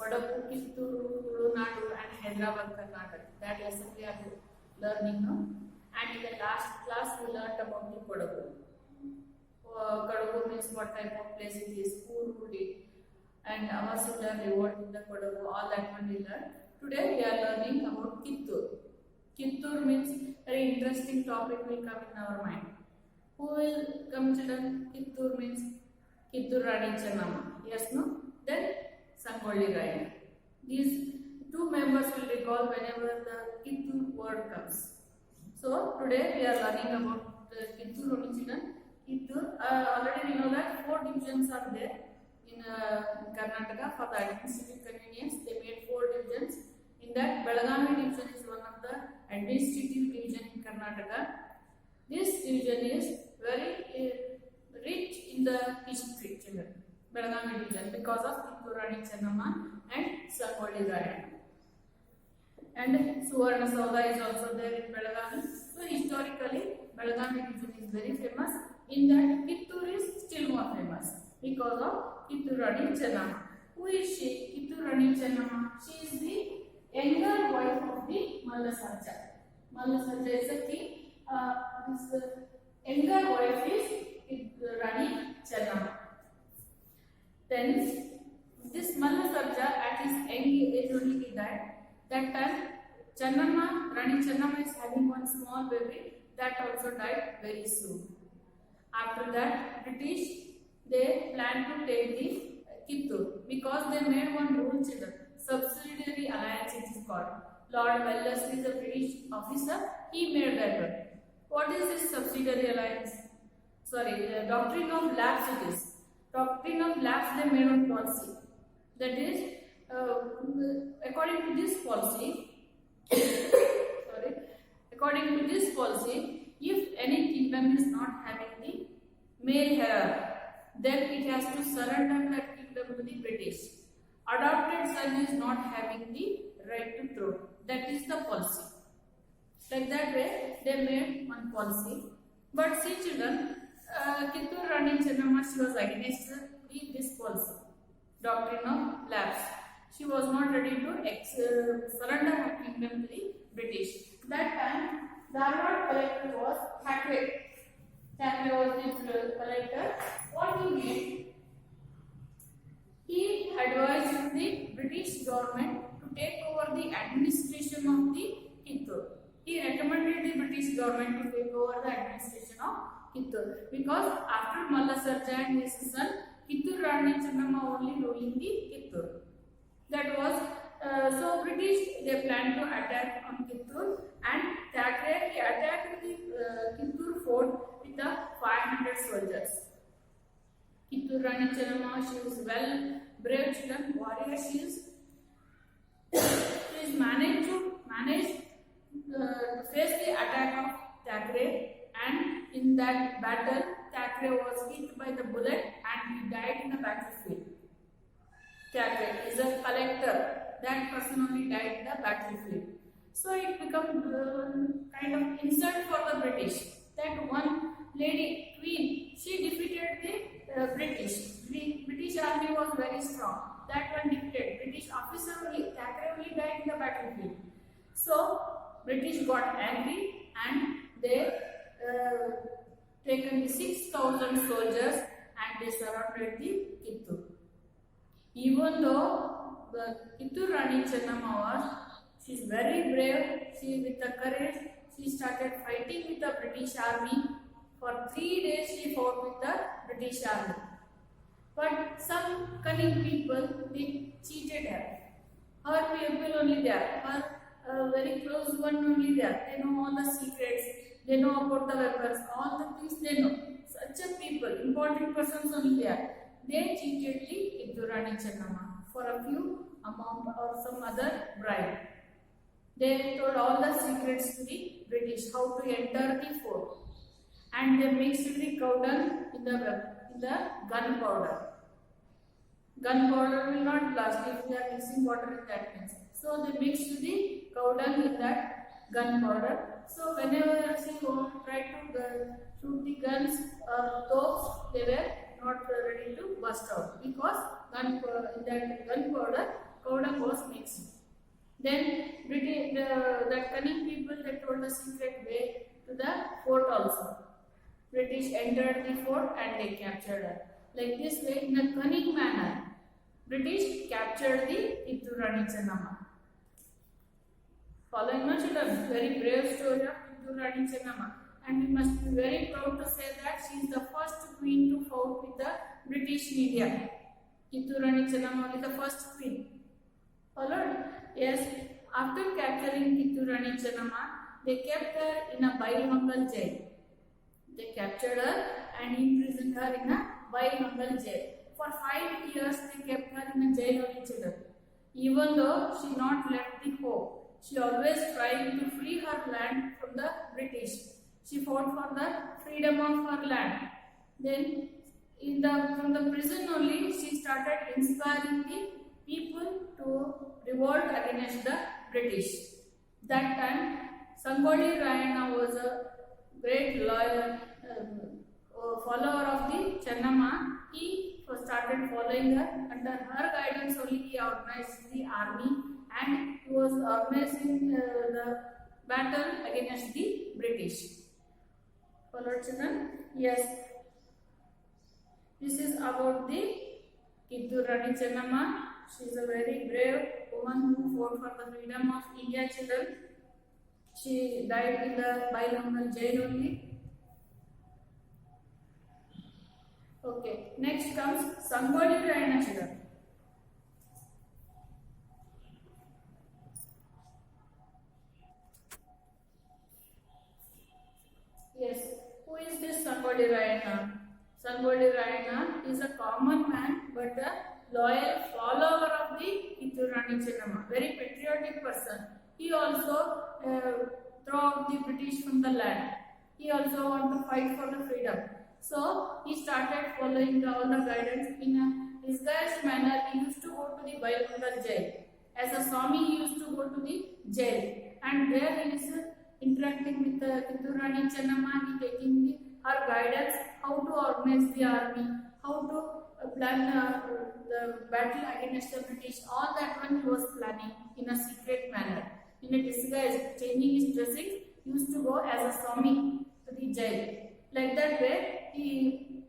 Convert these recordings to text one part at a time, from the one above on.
Kodagu, Kitturu, Tulunadu and Hyderabad, Karnataka. That lesson we are learning now. And in the last class we learned about the Kodagu. Kodagu means what type of place it is, who ruled it, and Amasulla revolt in the Kodagu, all that one we learned. Today we are learning about Kittur. Kittur means very interesting topic will come in our mind. Who will come, children? Kittur means Kittur Rani Chennamma. Yes, no? Then Sangolli Rayana. These two members will recall whenever the Kittur word comes. So today we are learning about the Kittur only, children. Kittur, already we know that 4 divisions are there in Karnataka. For the administrative convenience, they made 4 divisions. In that, Belagavi division is one of the administrative division in Karnataka. This division is very rich in the history, children. Belagavi division, because of Kittur Rani Chennamma and Sangolli Rayana. And Suvarna Sauda is also there in Belagavi. So historically, Belagavi division is very famous. In that, Kittur is still more famous because of Kittur Rani Chennamma. Who is she? Kittur Rani Chennamma. She is the younger wife of the Mallasarja. Mallasarja is the king. This younger wife is Rani Chennamma. Then this Mallasarja at his young age only he died. That time Chennamma, Rani Chennamma is having one small baby that also died very soon. After that, British they planned to take the Kittur because they made one rule, children. Subsidiary alliance it is called. Lord Wellesley is a British officer. He made that one. What is this subsidiary alliance? Sorry, the doctrine of lapse it is. Doctrine of lapse they made one policy. That is, according to this policy, according to this policy, if any kingdom is not having the male heir, then it has to surrender that kingdom to the British. Adopted son is not having the right to throne. That is the policy. Like that way, they made one policy. But see, children, Kittur Rani Chennamma, she was against this policy, doctrine of lapse. She was not ready to surrender her kingdom to the British. That time, Dharwad collector was Thackeray. Thackeray was the collector. What he did? He advised the British government to take over the administration of the Kittur. He recommended the British government to take over the administration of Kittur because after Mallasarja and his son, Kittur Rani Chennamma only ruling the Kittur. That was so British they planned to attack on Kittur, and Thackeray he attacked the Kittur fort with the 500 soldiers. Kittur Rani Chennamma, she is well brave children, warrior she is. She is managed to face the attack of Thackeray, and in that battle Thackeray was hit by the bullet and he died in the battlefield. Thackeray is a collector. That person only died in the battlefield. So it became kind of insult for the British. That one lady, queen, she defeated the British. The British army was very strong. That one defeated. British officer only, Thackeray only died in the battlefield. So British got angry and they taken the 6,000 soldiers and they surrounded the Kittur. Even though the Kittur Rani Chennamma was, she is very brave, she with the courage, she started fighting with the British army. For 3 days she fought with the British army. But some cunning people, they cheated her. Her people only there, her very close one only there. They know all the secrets, they know about the weapons, all the things they know. Such a people, important persons only there. They cheated the Kittur Rani Chennamma for a few amount or some other bribe. They told all the secrets to the British, how to enter the fort. And they mixed the cow dung in the gunpowder. Gunpowder will not blast if they are mixing water in that means. So they mixed the cow dung in that gunpowder. So whenever she tried to shoot the guns or those, they were not ready to burst out because in that gunpowder powder was mixed. Then the cunning people, they told the secret way to the fort also. British entered the fort and they captured her. Like this way, in a cunning manner, British captured the Kittur Rani Chennamma. Following much a very brave story of Kittur Rani Chennamma, and we must be very proud to say that she is the first queen to fought with the British in India. Kittur Rani Chennamma is the first queen. Followed? Yes. After capturing Kittur Rani Chennamma, they kept her in a Bailamangal jail. They captured her and imprisoned her in a Bailamangal jail. For 5 years, they kept her in a jail only, children. Even though she not left the hope, she always tried to free her land from the British. She fought for the freedom of her land. Then, from the prison only, she started inspiring the people to revolt against the British. That time, Sangoli Rayana was a great loyal follower of the Chennamma. He started following her. Under her guidance only he organized the army and he was organizing the battle against the British. Followed, children? Yes. This is about the Kittur Rani Chennamma. She is a very brave woman who fought for the freedom of India, children. She died in the Bailamangal jail only. Okay, next comes Sangoli Rayana, children. Yes, who is this Sangoli Rayana? Sangoli Rayana is a common man but a loyal follower of the Kittur Rani Chennamma, very patriotic person. He also threw out the British from the land. He also wanted to fight for the freedom. So he started following all the guidance in a disguised manner. He used to go to the Bailamangal jail. As a Swami, he used to go to the jail, and there he is interacting with the Kittur Rani Chennamma. He taking her guidance, how to organize the army, how to plan the battle against the British. All that one he was planning in a secret manner, in a disguise, changing his dressing. He used to go as a Swami to the jail. Like that way, he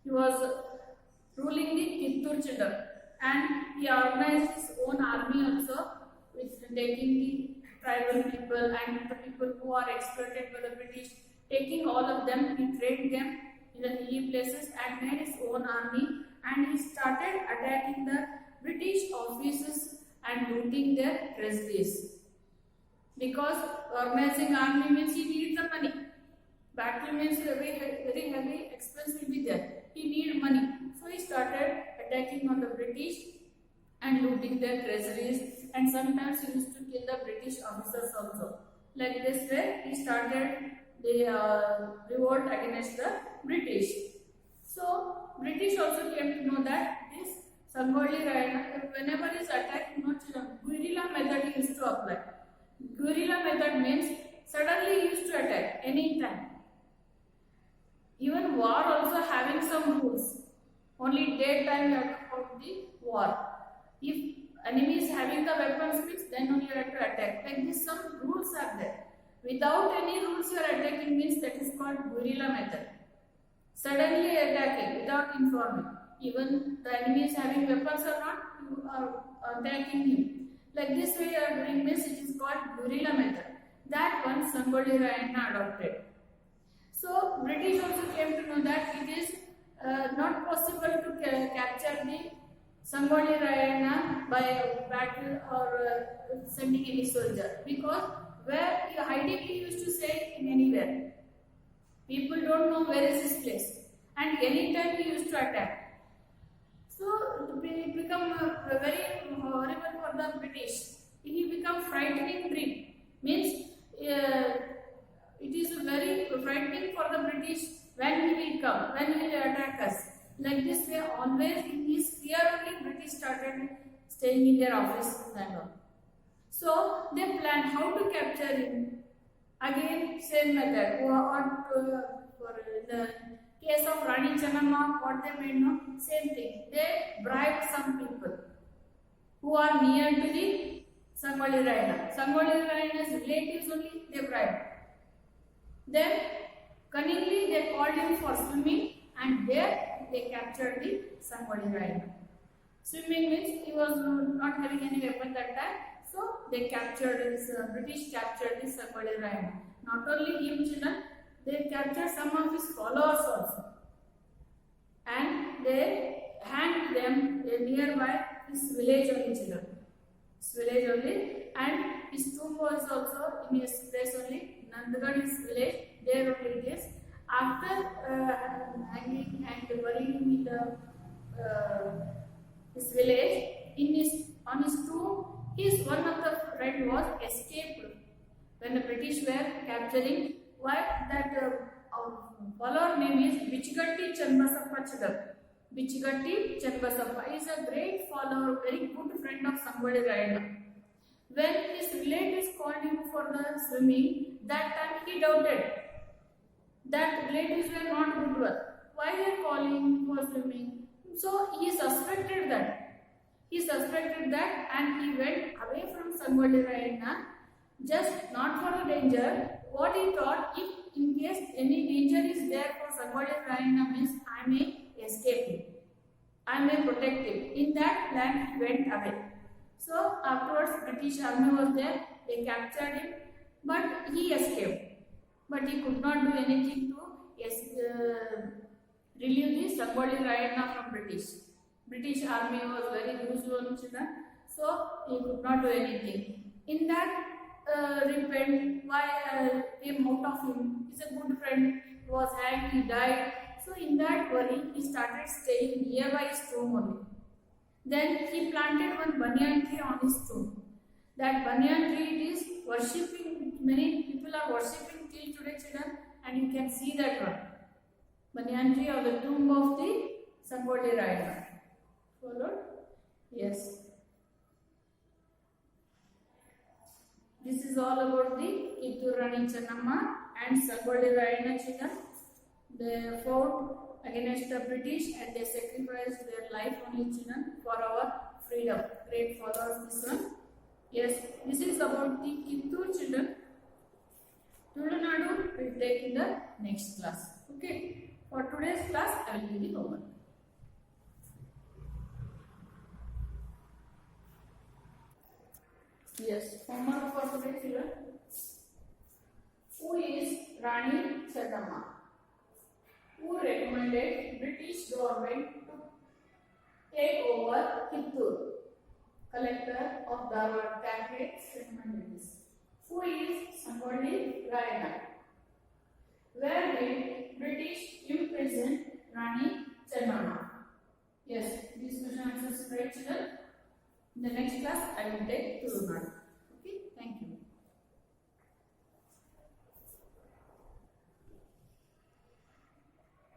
was ruling the Kittur children, and he organized his own army also, with taking the tribal people and the people who are exploited by the British, taking all of them, he trained them in the hilly places and made his own army, and he started attacking the British offices and looting their treasuries. Because organizing army means he needs the money. Battle means very heavy expense will be there. He needed money. So he started attacking on the British and looting their treasuries, and sometimes he used to kill the British officers also. Like this way, he started the revolt against the British. So British also came to know that this Sangoli Rayana, whenever he is attacked, guerrilla method he used to apply. Guerrilla method means suddenly he used to attack any time. Even war also having some rules. Only daytime you have to fight the war. If enemy is having the weapons fixed, then only you have to attack. Like this, some rules are there. Without any rules you are attacking means that is called guerrilla method. Suddenly attacking without informing. Even the enemy is having weapons or not, you are attacking him. Like this way you are doing means it is called guerrilla method. That one Sangoli Rayana adopted. So British also came to know that it is not possible to capture the Sangoli Rayana by battle or sending any soldier, because where hiding he used to say in anywhere. People don't know where is his place, and anytime he used to attack. So it become very horrible for the British. He become frightening dream. Means it is very frightening for the British when he will come, when he will attack us. Like this way, always in his fear only British started staying in their office and all. So they planned how to capture him. Again, same method. For the case of Rani Chennamma, what they made, no? Same thing. They bribed some people who who are near to the Sangoli Raina. Sangoli Raina's relatives only they bribed. Then cunningly they called him for swimming, and there they captured the Sangoli Raina. Swimming means he was not having any weapon that time, so they captured his British captured the Sangoli Raina. Not only him, children, they captured some of his followers also, and they hanged them nearby his village only, children. His village only, and his tomb was also in his place only. Nandgarh, his village, there only it is. After hanging and burying him in the his village, on his tomb, one of the friend was escaped when the British were capturing. Why that follower name is Bichigatti Channabasappa Chidam. Bichigatti Channabasappa is a great follower, very good friend of Sangoli Raina. When his relatives called him for the swimming, that time he doubted that relatives were not good one. Why they are calling for swimming? So he suspected that. And he went away from Sangoli Raina, just not for the danger. What he thought, if in case any danger is there for Sangoli Raina, means I may escape him, I may protect him. In that plan he went away. So afterwards British army was there, they captured him, but he escaped. But he could not do anything to relieve the Sangoli Raina from British. British army was very huge one, children, so he could not do anything. In that repent, why came out of him? He's a good friend, he was hanged, he died. So in that worry, he started staying nearby his tomb only. Then he planted one banyan tree on his tomb. That banyan tree is worshipping, many people are worshipping till today, children, and you can see that one. Banyan tree on the tomb of the Sangoli Raina. Followed? Yes. This is all about the Kittur Rani Channamma and Sangoli Raina, children. They fought against the British and they sacrificed their life only, children, for our freedom. Great followers, this one. Yes, this is about the Kittur, children. Tulunadu will take in the next class. Okay. For today's class, I will give the homework. Yes, homework for today, children. Who is Rani Channamma? Who recommended British government to take over Kittur? Collector of Dharwad Thackeray recommended this. Who is Sangoli Raina? Where did British imprison Rani Channamma? Yes, these question answers right, children. In the next class, I will take Tulunadu.